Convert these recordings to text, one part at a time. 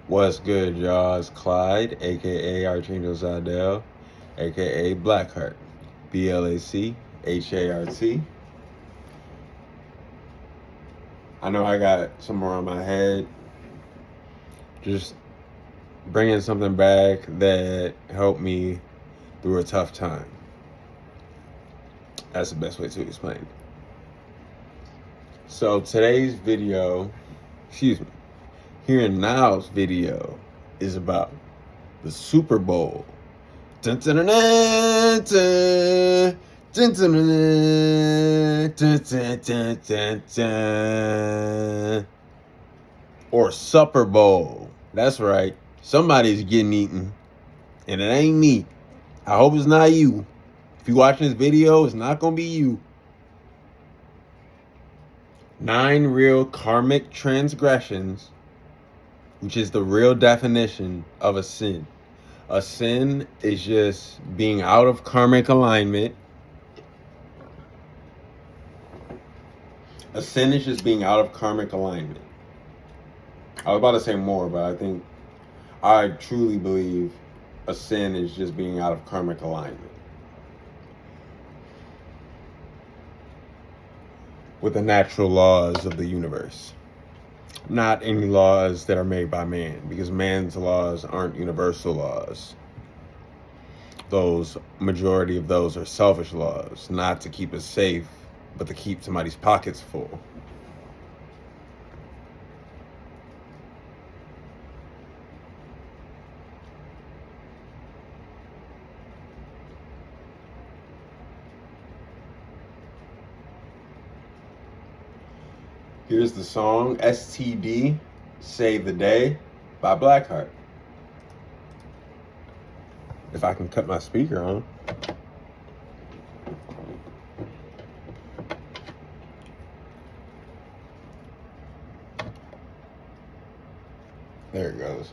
What's good, y'all? It's Clyde, aka Archangel Zadell, aka Blackheart, BLACHART. I know I got some more on my head. Just bringing something back that helped me through a tough time. That's the best way to explain it. So today's video, here and now's video is about the Super Bowl. Dun, dun, dun, dun, dun, dun, dun, dun, dun, dun, dun, dun. Or Supper Bowl. That's right. Somebody's getting eaten. And it ain't me. I hope it's not you. If you're watching this video, it's not going to be you. 9 real karmic transgressions, which is the real definition of a sin. A sin is just being out of karmic alignment. A sin is just being out of karmic alignment. I was about to say more, but I truly believe a sin is just being out of karmic alignment with the natural laws of the universe. Not any laws that are made by man, because man's laws aren't universal laws. Majority of those are selfish laws, not to keep us safe, but to keep somebody's pockets full. Here's the song STD, Save the Day by Blackheart. If I can cut my speaker on. There it goes.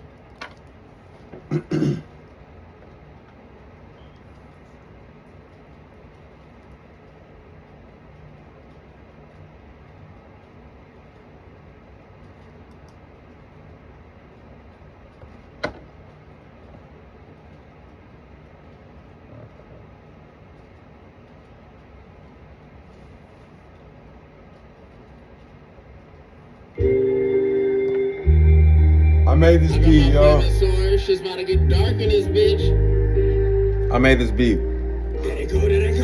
I made this beat, y'all. It's about to get dark in this bitch. I made this beat. There they go, there they go.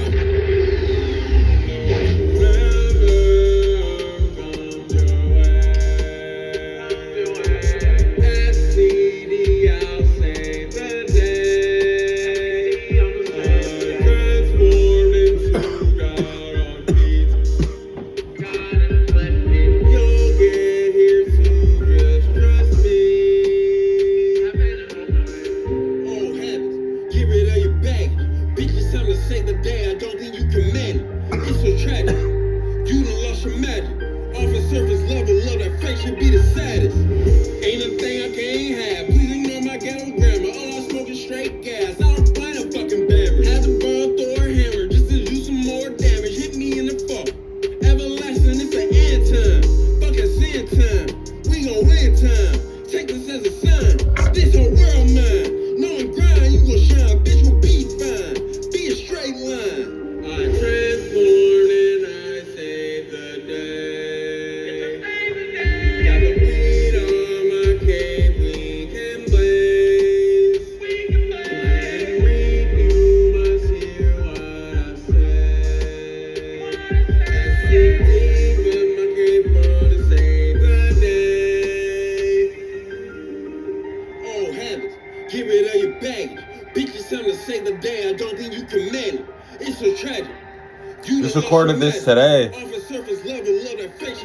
Just recorded this today.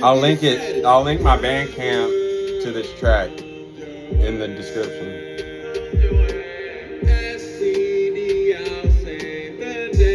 I'll link it. I'll link my Bandcamp to this track in the description. STD, I'll say today.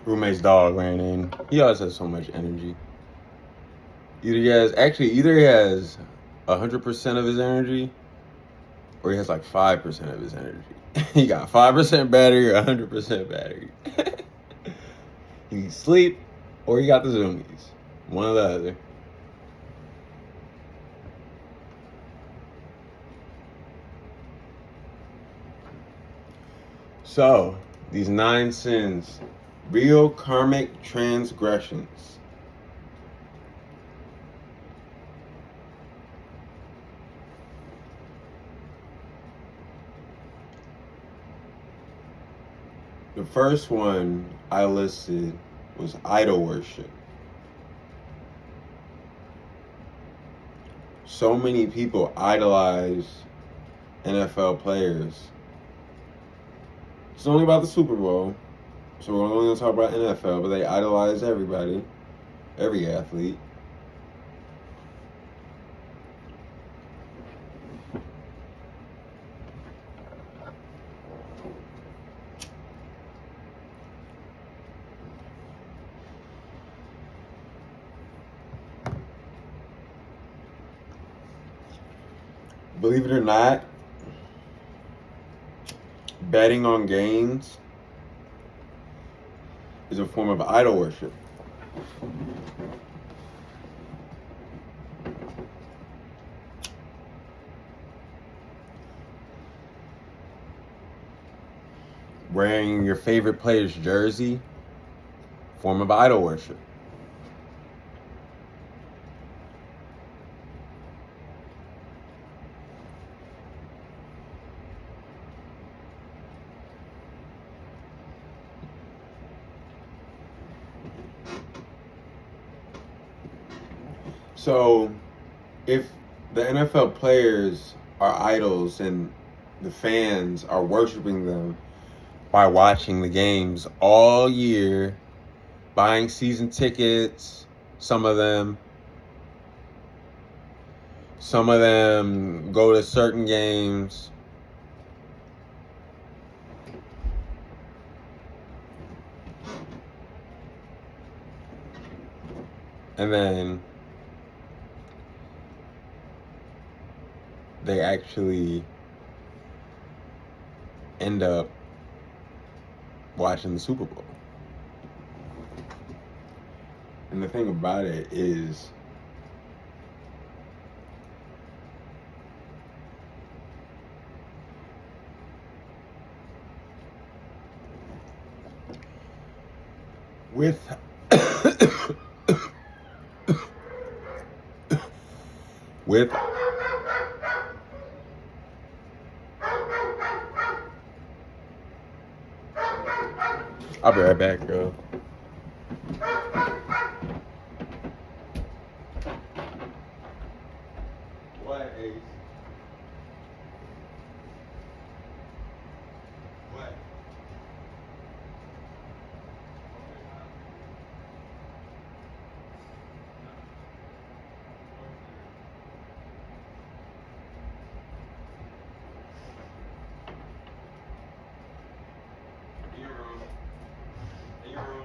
Roommate's dog ran in. He always has so much energy. Either he has 100% of his energy, or he has like 5% of his energy. He got 5% battery or 100% battery. He needs sleep, or he got the zoomies. One or the other. So, these 9 sins, real karmic transgressions. The first one I listed was idol worship. So many people idolize NFL players. It's only about the Super Bowl, so we're only going to talk about NFL, but they idolize everybody, every athlete. Believe it or not, betting on games is a form of idol worship. Wearing your favorite player's jersey, form of idol worship. So, if the NFL players are idols and the fans are worshiping them by watching the games all year, buying season tickets, some of them go to certain games. And then they actually end up watching the Super Bowl. And the thing about it is, with I'll be right back, girl. What, Ace? What? In your room. In your room.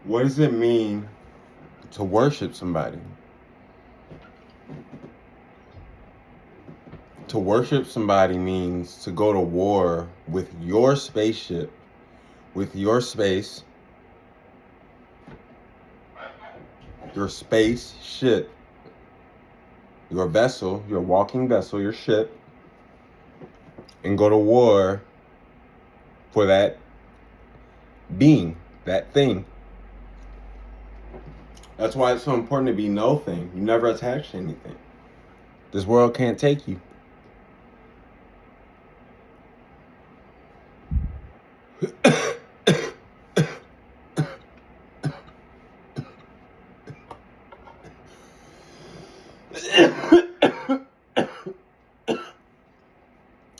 What does it mean to worship somebody? To worship somebody means to go to war with your spaceship, with your space, your spaceship, your vessel, your walking vessel, your ship, and go to war for that being, that thing. That's why it's so important to be no thing. You never attach to anything. This world can't take you.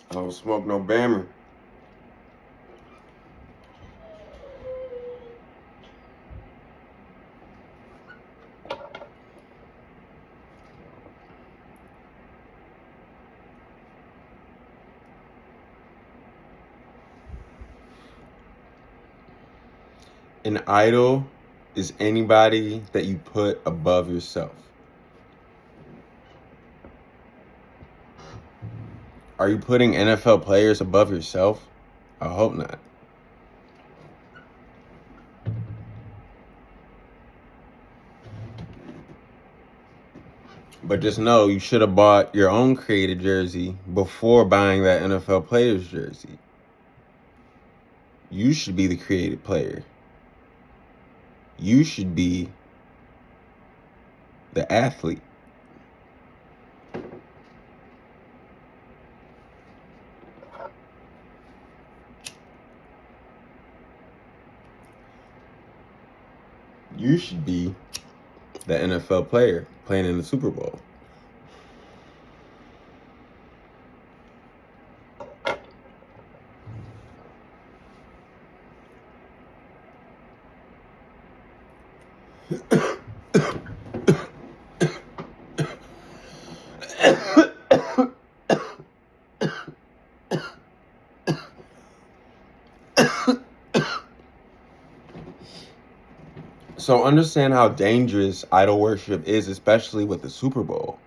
I don't smoke no Bammer. An idol is anybody that you put above yourself. Are you putting NFL players above yourself? I hope not. But just know you should have bought your own created jersey before buying that NFL player's jersey. You should be the created player. You should be the athlete. You should be the NFL player playing in the Super Bowl. So understand how dangerous idol worship is, especially with the Super Bowl.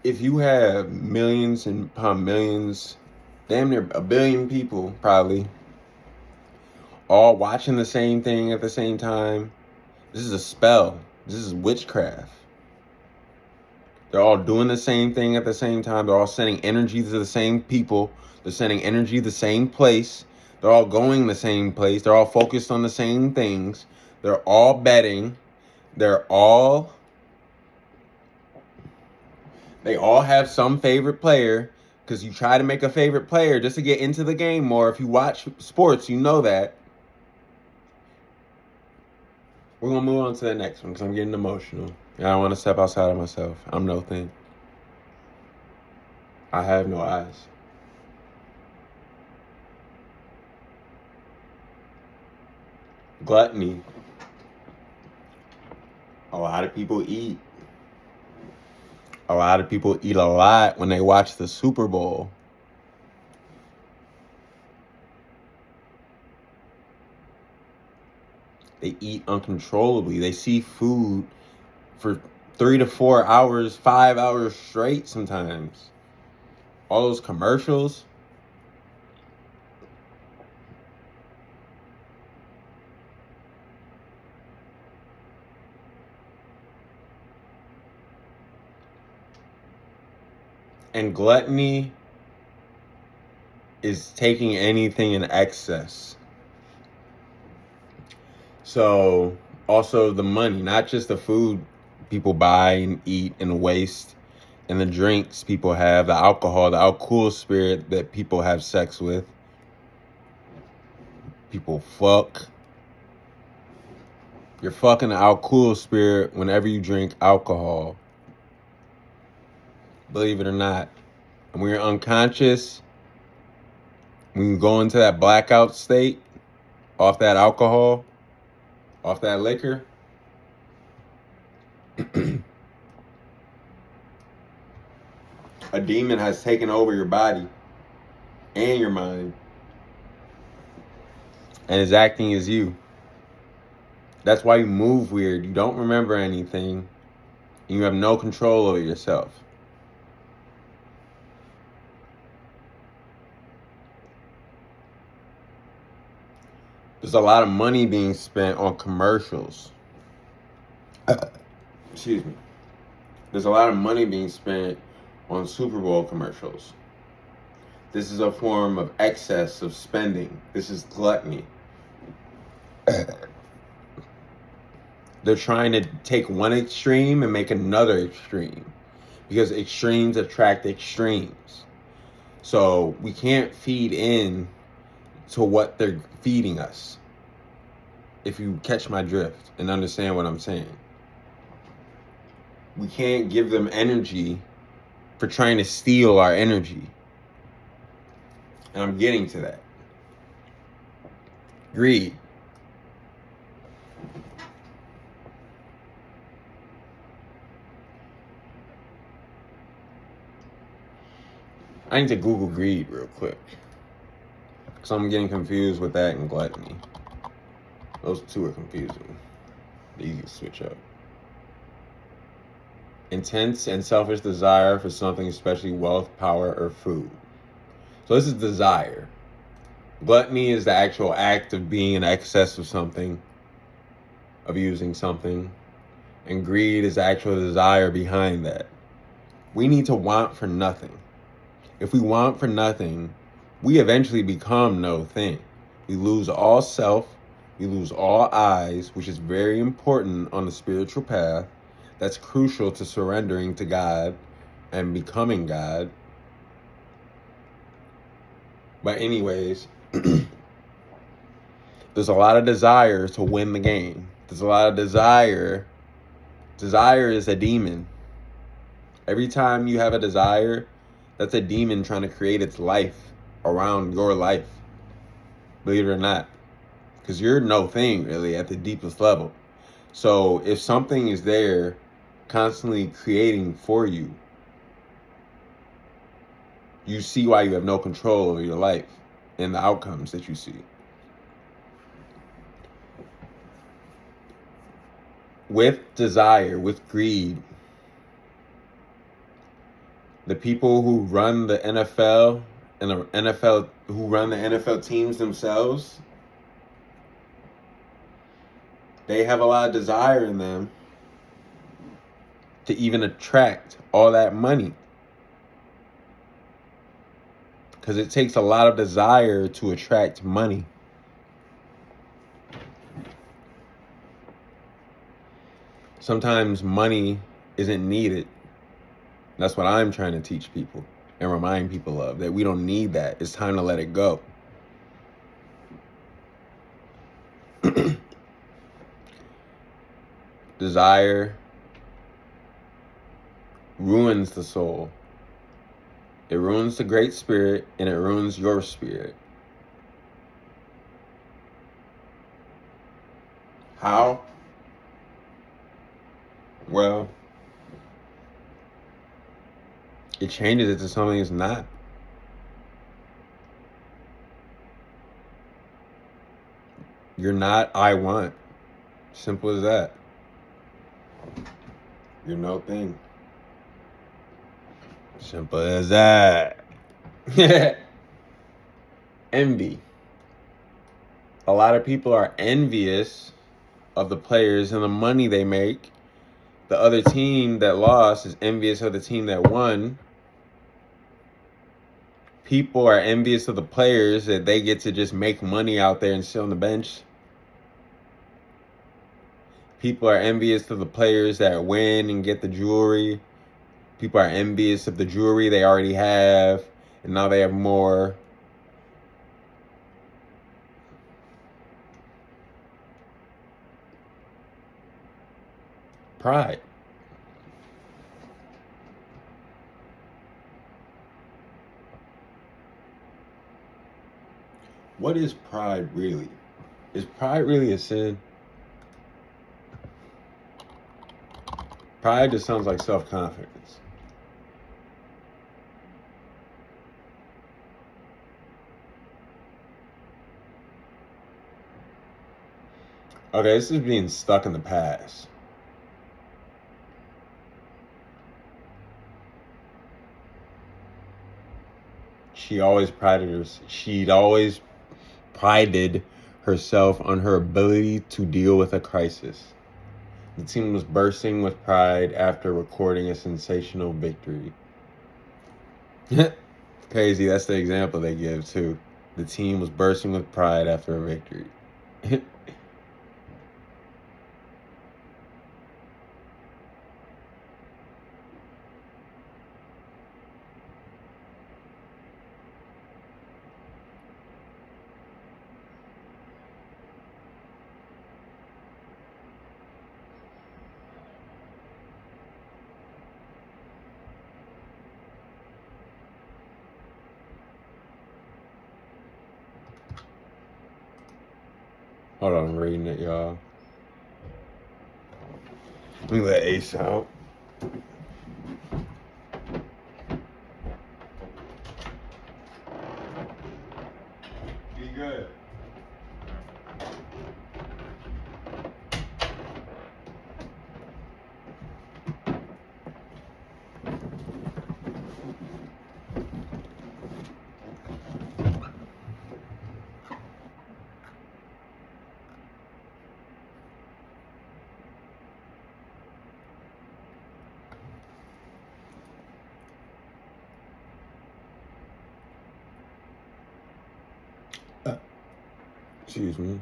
If you have millions and upon millions, damn near a billion people probably, all watching the same thing at the same time, this is a spell. This is witchcraft. They're all doing the same thing at the same time. They're all sending energy to the same people. They're sending energy to the same place. They're all going the same place. They're all focused on the same things. They're all betting. They all have some favorite player, because you try to make a favorite player just to get into the game more. If you watch sports, you know that. We're going to move on to the next one because I'm getting emotional. I don't want to step outside of myself. I'm no thing. I have no eyes. Gluttony. A lot of people eat. A lot of people eat a lot when they watch the Super Bowl. They eat uncontrollably. They see food for 3 to 4 hours, 5 hours straight sometimes. All those commercials. And gluttony is taking anything in excess. So also the money, not just the food people buy and eat and waste, and the drinks people have, the alcohol, the alcohol spirit that people have sex with. People fuck. You're fucking the alcohol spirit whenever you drink alcohol. Believe it or not. And when you're unconscious, when you go into that blackout state, off that alcohol, off that liquor, a demon has taken over your body and your mind and is acting as you. That's why you move weird. You don't remember anything. And you have no control over yourself. There's a lot of money being spent on commercials. Excuse me. There's a lot of money being spent on Super Bowl commercials. This is a form of excess of spending. This is gluttony. They're trying to take one extreme and make another extreme, because extremes attract extremes. So we can't feed in to what they're feeding us, if you catch my drift and understand what I'm saying. We can't give them energy for trying to steal our energy. And I'm getting to that. Greed. I need to Google greed real quick, because I'm getting confused with that and gluttony. Those two are confusing. They're easy to switch up. Intense and selfish desire for something, especially wealth, power, or food. So this is desire. Gluttony is the actual act of being in excess of something, of using something. And greed is the actual desire behind that. We need to want for nothing. If we want for nothing, we eventually become no thing. We lose all self. We lose all eyes, which is very important on the spiritual path. That's crucial to surrendering to God and becoming God. But anyways, there's a lot of desire to win the game. There's a lot of desire. Desire is a demon. Every time you have a desire, that's a demon trying to create its life around your life. Believe it or not. Because you're no thing, really, at the deepest level. So if something is there constantly creating for you, you see why you have no control over your life and the outcomes that you see. With desire, with greed, the people who run the NFL and who run the NFL teams themselves, they have a lot of desire in them to even attract all that money. Because it takes a lot of desire to attract money. Sometimes money isn't needed. That's what I'm trying to teach people and remind people of, that we don't need that. It's time to let it go. Desire ruins the soul. It ruins the great spirit, and it ruins your spirit. How? Well, it changes it to something it's not. You're not, I want. Simple as that. You're no thing. Simple as that. Envy. A lot of people are envious of the players and the money they make. The other team that lost is envious of the team that won. People are envious of the players that they get to just make money out there and sit on the bench. People are envious of the players that win and get the jewelry. People are envious of the jewelry they already have, and now they have more. Pride. What is pride really? Is pride really a sin? Pride just sounds like self-confidence. Okay, this is being stuck in the past. She'd always prided herself on her ability to deal with a crisis. The team was bursting with pride after recording a sensational victory. Crazy, that's the example they give too. The team was bursting with pride after a victory. Hold on, I'm reading it, y'all. Let me let Ace out. Be good. Excuse me.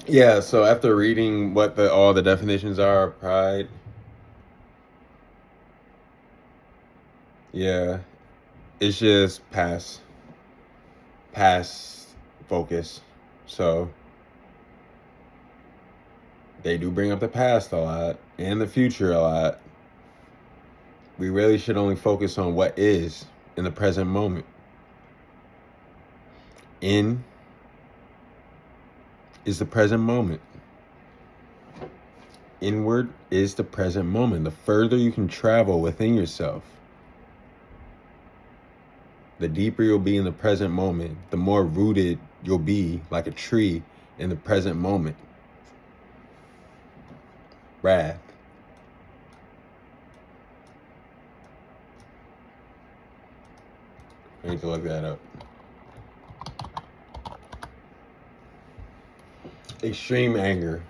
Yeah, so after reading what all the definitions are of pride, yeah, it's just past focus. So they do bring up the past a lot and the future a lot. We really should only focus on what is in the present moment. In is the present moment. Inward is the present moment. The further you can travel within yourself, the deeper you'll be in the present moment, the more rooted you'll be like a tree in the present moment. Wrath. I need to look that up. Extreme anger.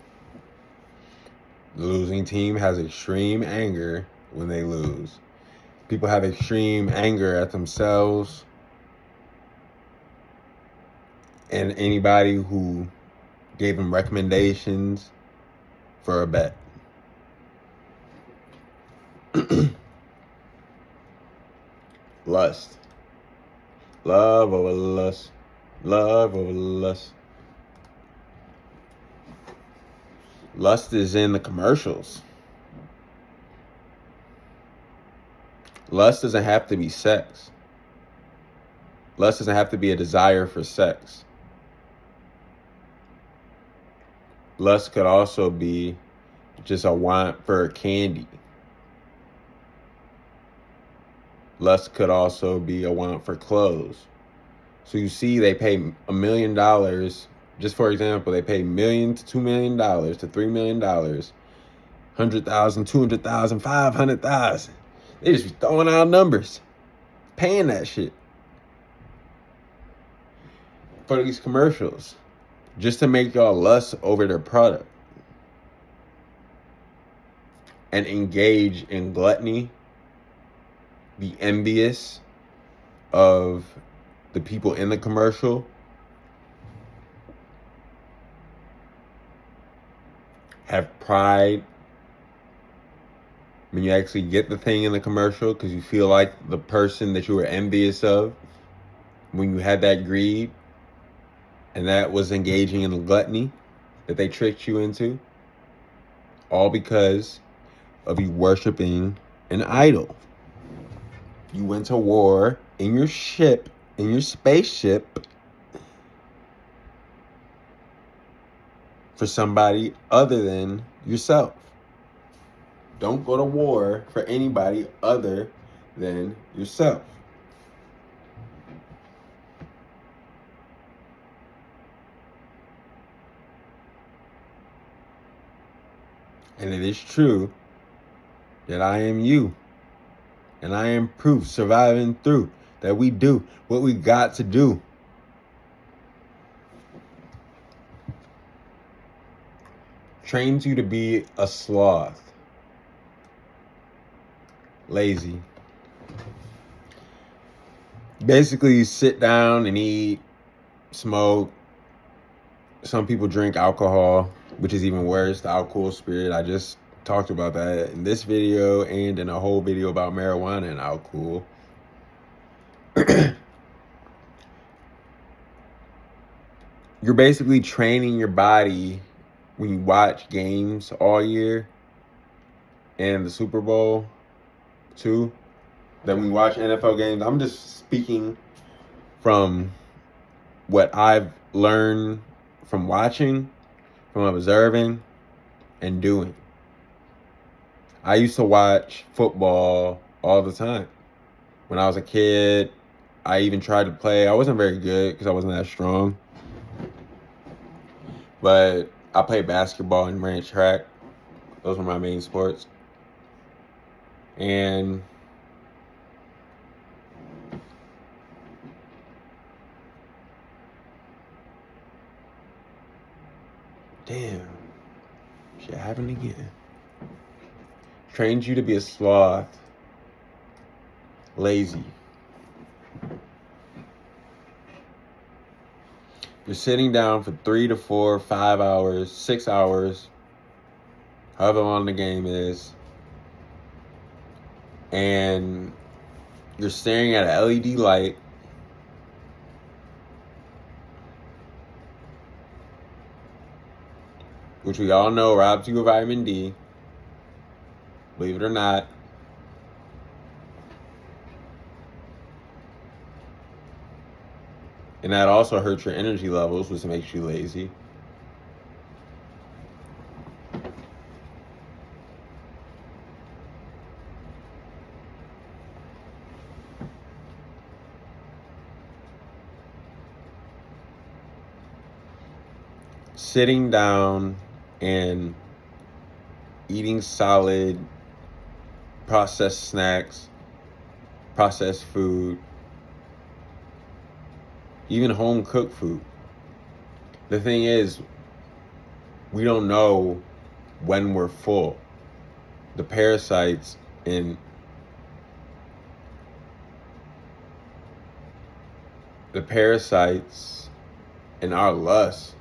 The losing team has extreme anger when they lose. People have extreme anger at themselves and anybody who gave them recommendations for a bet. Lust. Love over lust. Love over lust. Lust is in the commercials. Lust doesn't have to be sex. Lust doesn't have to be a desire for sex. Lust could also be just a want for candy. Lust could also be a want for clothes. So you see, they pay $1 million. Just for example, they pay $1 million to $2 million to $3 million, 100,000, 200,000, 500,000. They just be throwing out numbers, paying that shit for these commercials, just to make y'all lust over their product and engage in gluttony, be envious of the people in the commercial, have pride when you actually get the thing in the commercial because you feel like the person that you were envious of when you had that greed, and that was engaging in the gluttony that they tricked you into, all because of you worshiping an idol. You went to war in your ship, in your spaceship, for somebody other than yourself. Don't go to war for anybody other than yourself. And it is true that I am you. And I am proof, surviving through, that we do what we got to do. Trains you to be a sloth. Lazy. Basically, you sit down and eat, smoke. Some people drink alcohol, which is even worse, the alcohol spirit. I just talked about that in this video and in a whole video about marijuana and alcohol. You're basically training your body when you watch games all year and the Super Bowl too. That when you watch NFL games, I'm just speaking from what I've learned from watching, from observing, and doing. I used to watch football all the time. When I was a kid, I even tried to play. I wasn't very good because I wasn't that strong. But I played basketball and ran track. Those were my main sports. And damn, shit happened again. Trains you to be a sloth. Lazy. You're sitting down for 3 to 4, 5 hours, 6 hours, however long the game is, and you're staring at an LED light, which we all know robs you of vitamin D, believe it or not. And that also hurts your energy levels, which makes you lazy. Sitting down and eating solid, processed snacks, processed food, even home cooked food. The thing is, we don't know when we're full. The parasites in our lust,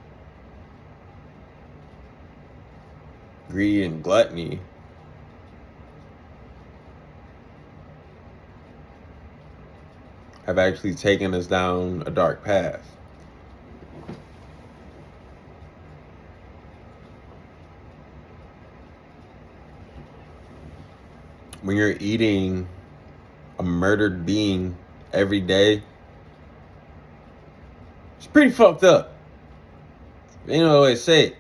greed, and gluttony have actually taken us down a dark path. When you're eating a murdered being every day, it's pretty fucked up. They don't always say it.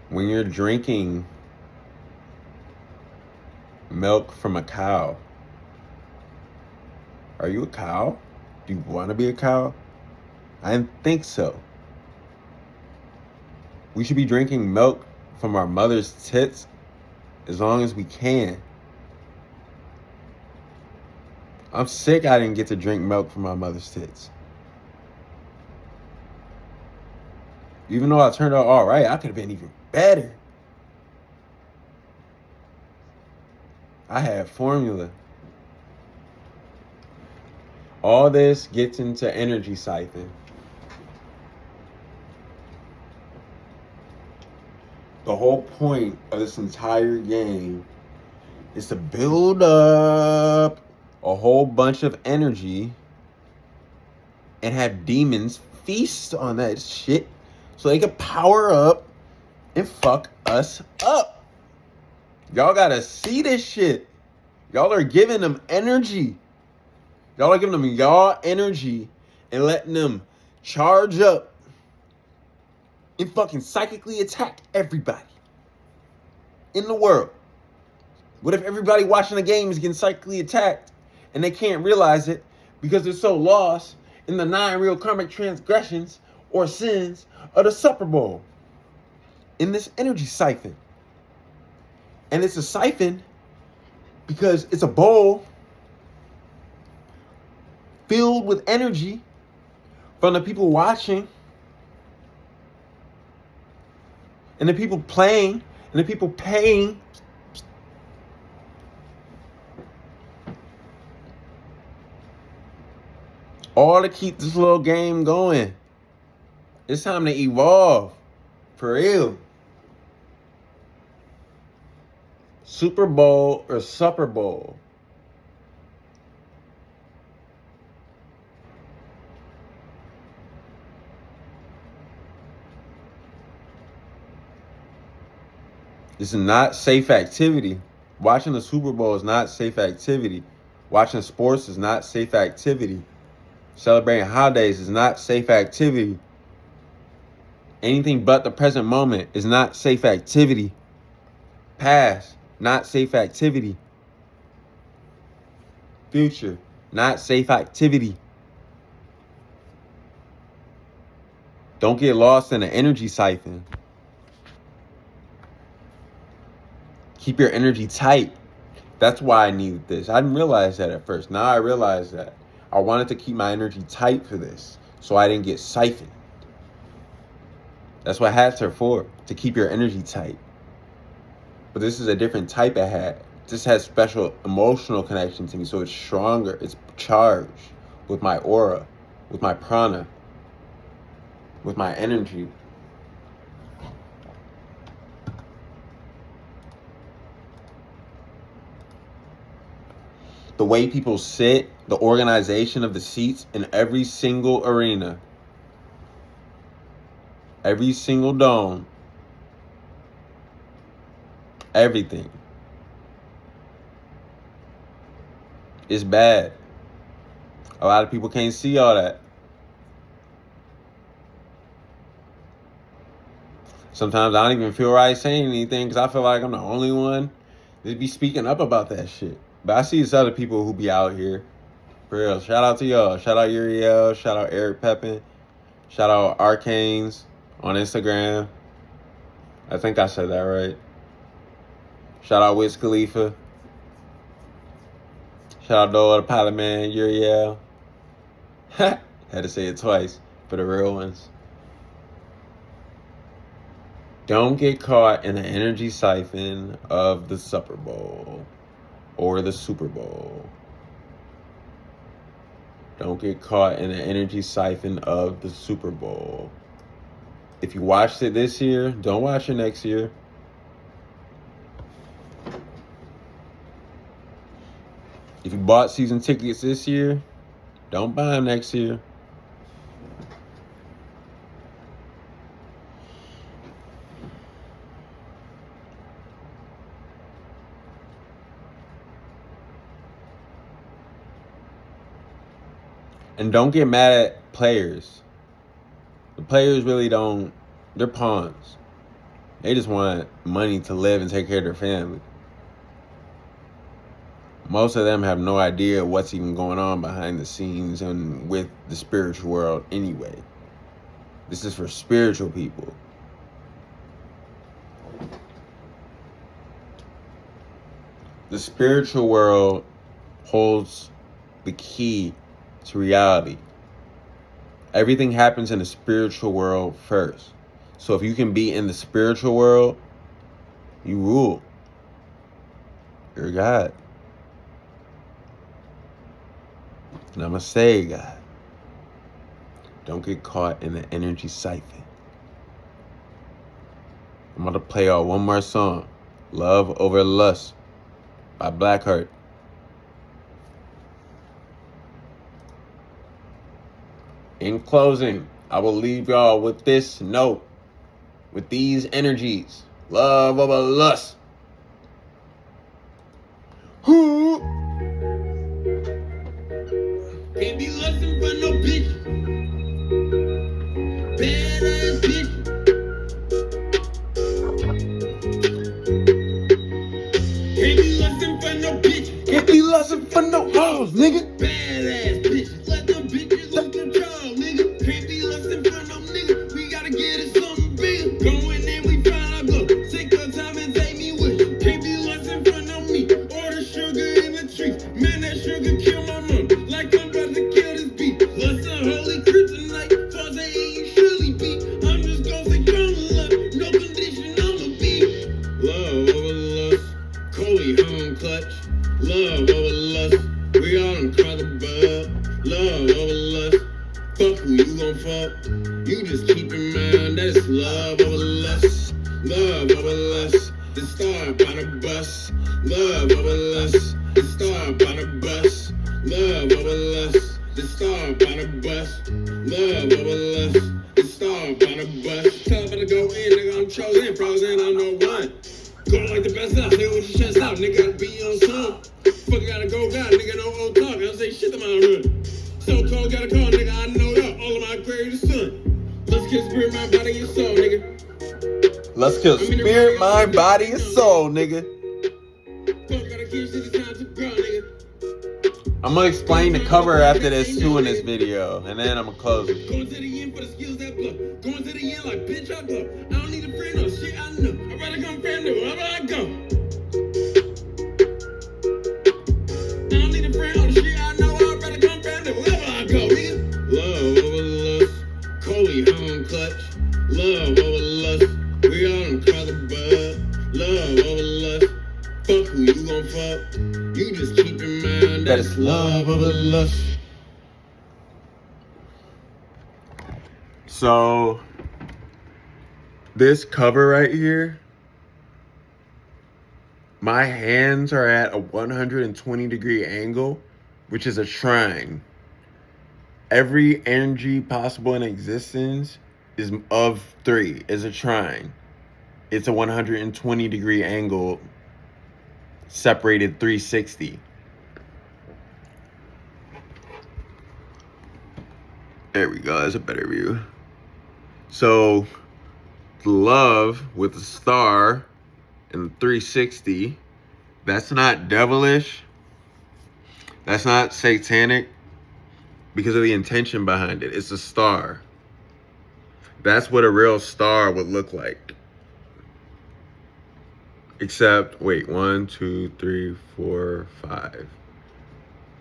When you're drinking milk from a cow, are you a cow? Do you want to be a cow? I didn't think so. We should be drinking milk from our mother's tits as long as we can. I'm sick I didn't get to drink milk from my mother's tits. Even though I turned out all right, I could have been even better. I had formula. All this gets into energy siphon. The whole point of this entire game is to build up a whole bunch of energy and have demons feast on that shit so they can power up and fuck us up. Y'all gotta see this shit. Y'all are giving them energy. Y'all are giving them y'all energy and letting them charge up and fucking psychically attack everybody in the world. What if everybody watching the game is getting psychically attacked and they can't realize it because they're so lost in the 9 real karmic transgressions or sins of the Super Bowl in this energy siphon. And it's a siphon because it's a bowl filled with energy from the people watching and the people playing and the people paying. All to keep this little game going. It's time to evolve. For real. Super Bowl or Super Bowl. This is not safe activity. Watching the Super Bowl is not safe activity. Watching sports is not safe activity. Celebrating holidays is not safe activity. Anything but the present moment is not safe activity. Past, not safe activity. Future, not safe activity. Don't get lost in the energy siphon. Keep your energy tight. That's why I needed this. I didn't realize that at first. Now I realize that. I wanted to keep my energy tight for this, so I didn't get siphoned. That's what hats are for, to keep your energy tight. But this is a different type of hat. This has special emotional connection to me, so it's stronger. It's charged with my aura, with my prana, with my energy. The way people sit, the organization of the seats in every single arena, every single dome, everything is bad. A lot of people can't see all that. Sometimes I don't even feel right saying anything because I feel like I'm the only one that be speaking up about that shit. But I see these other people who be out here. For real. Shout out to y'all. Shout out Uriel. Shout out Eric Pepin. Shout out Arcanes on Instagram. I think I said that right. Shout out Wiz Khalifa. Shout out Dola the Pilot Man, Uriel. Had to say it twice for the real ones. Don't get caught in the energy siphon of the Super Bowl or the Super Bowl. Don't get caught in the energy siphon of the Super Bowl. If you watched it this year, don't watch it next year. If you bought season tickets this year, don't buy them next year. And don't get mad at players. The players really don't, they're pawns. They just want money to live and take care of their family. Most of them have no idea what's even going on behind the scenes and with the spiritual world anyway. This is for spiritual people. The spiritual world holds the key to reality. Everything happens in the spiritual world first. So if you can be in the spiritual world, you rule. You're God. Namaste, God. Don't get caught in the energy siphon. I'm going to play out one more song. Love Over Lust by Blac. In closing, I will leave y'all with this note, with these energies. Love over lust. Can't be lusting for no bitch. Bad ass bitch. Can't be lusting for no bitch. Can't be lusting for no hoes, nigga. Bad ass bitch. Let them bitches, let them gon' fuck. You just keep in mind that it's love over lust. Love over lust. The star by the bus. Love over lust. The star by the bus. Love over lust. The star by the bus. Love over lust. The star by the bus. Tell her to go in, nigga. I'm chosen. Frozen, I'm no one. Going like the best out. Say with your chest out, nigga. Gotta be on song. Fuck, gotta go down, nigga. No old talk. I don't say shit to my run. So cold, gotta call, nigga. I know that. All of my greatest son. Let's kill spirit, my body, and soul, nigga. Let's kill spirit, mind, body, and soul, nigga. I'm gonna explain the cover after this too in this video, and then I'm gonna close it. Going to the end for the skills that blow. Going to the end like bitch, I glow. I don't need a friend or shit, I know. I'd rather come friend or wherever I go. I don't need a friend or shit, I know. I'd rather come friend or wherever I go, nigga. Love over lust. Coley home clutch. Love over lust. We all done call the bud. Love over lust. Fuck who you gon' fuck. You just keep in mind that it's love over lust. So, this cover right here, my hands are at a 120-degree angle, which is a trine. Every energy possible in existence is of 3 is a trine. It's a 120-degree angle separated 360. There we go, that's a better view. So, love with the star and the 360, that's not devilish, that's not satanic, because of the intention behind it. It's a star. That's what a real star would look like. Except, wait, 1, 2, 3, 4, 5.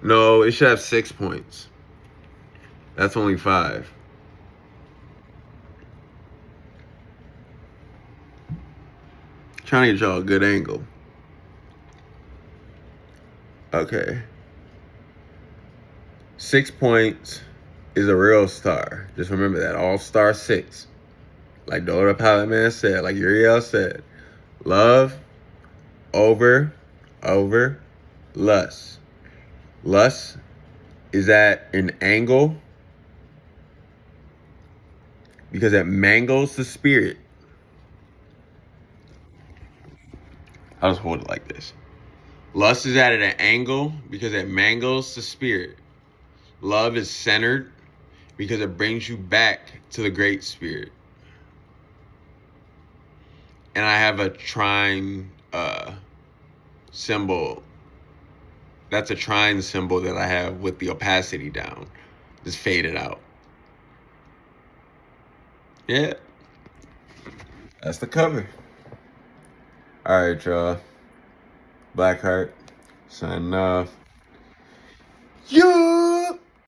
No, it should have 6 points. That's only 5. Trying to get y'all a good angle. Okay. 6 points is a real star. Just remember that. All star 6. Like the autopilot man said, like Uriel said. Love over lust. Lust is at an angle because it mangles the spirit. I'll just hold it like this. Lust is at an angle because it mangles the spirit. Love is centered because it brings you back to the great spirit. And I have a trine symbol. That's a trine symbol that I have with the opacity down. Just fade it out. Yeah. That's the cover. Alright, y'all. Blac HART. Signing off. You.